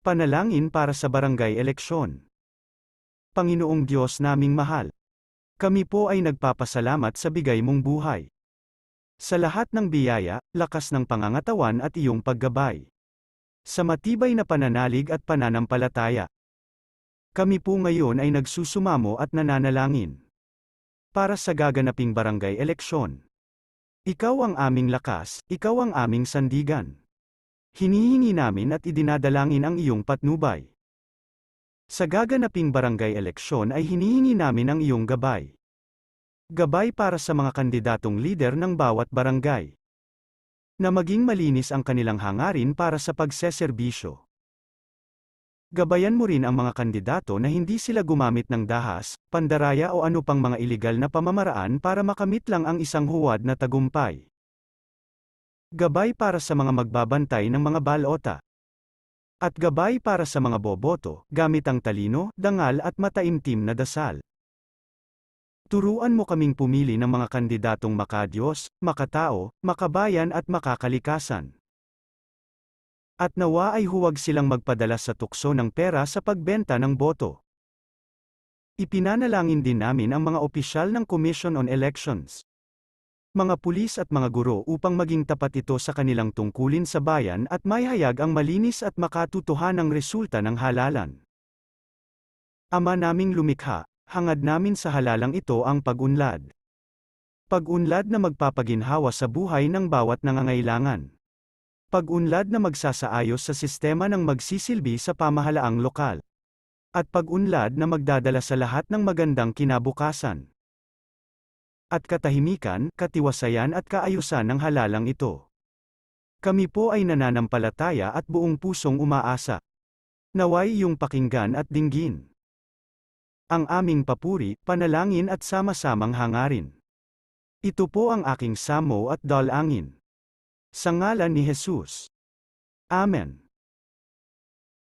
Panalangin para sa barangay eleksyon. Panginoong Diyos naming mahal, kami po ay nagpapasalamat sa bigay mong buhay. Sa lahat ng biyaya, lakas ng pangangatawan at iyong paggabay. Sa matibay na pananalig at pananampalataya. Kami po ngayon ay nagsusumamo at nananalangin. Para sa gaganaping barangay eleksyon. Ikaw ang aming lakas, ikaw ang aming sandigan. Hinihingi namin at idinadalangin ang iyong patnubay. Sa gaganaping barangay eleksyon ay hinihingi namin ang iyong gabay. Gabay para sa mga kandidatong lider ng bawat barangay. Na maging malinis ang kanilang hangarin para sa pagseserbisyo. Gabayan mo rin ang mga kandidato na hindi sila gumamit ng dahas, pandaraya o ano pang mga iligal na pamamaraan para makamit lang ang isang huwad na tagumpay. Gabay para sa mga magbabantay ng mga balota. At gabay para sa mga boboto, gamit ang talino, dangal at mataimtim na dasal. Turuan mo kaming pumili ng mga kandidatong makadiyos, makatao, makabayan at makakalikasan. At nawa ay huwag silang magpadala sa tukso ng pera sa pagbenta ng boto. Ipinanalangin din namin ang mga opisyal ng Commission on Elections, mga pulis at mga guro upang maging tapat ito sa kanilang tungkulin sa bayan at maihayag ang malinis at makatutuhanang resulta ng halalan. Ama naming lumikha, hangad namin sa halalang ito ang pag-unlad. Pag-unlad na magpapaginhawa sa buhay ng bawat nangangailangan. Pag-unlad na magsasaayos sa sistema ng magsisilbi sa pamahalaang lokal. At pag-unlad na magdadala sa lahat ng magandang kinabukasan. At katahimikan, katiwasayan at kaayusan ng halalang ito. Kami po ay nananampalataya at buong pusong umaasa. Naway iyong pakinggan at dinggin ang aming papuri, panalangin at sama-samang hangarin. Ito po ang aking samo at dalangin. Sa ngalan ni Jesus. Amen.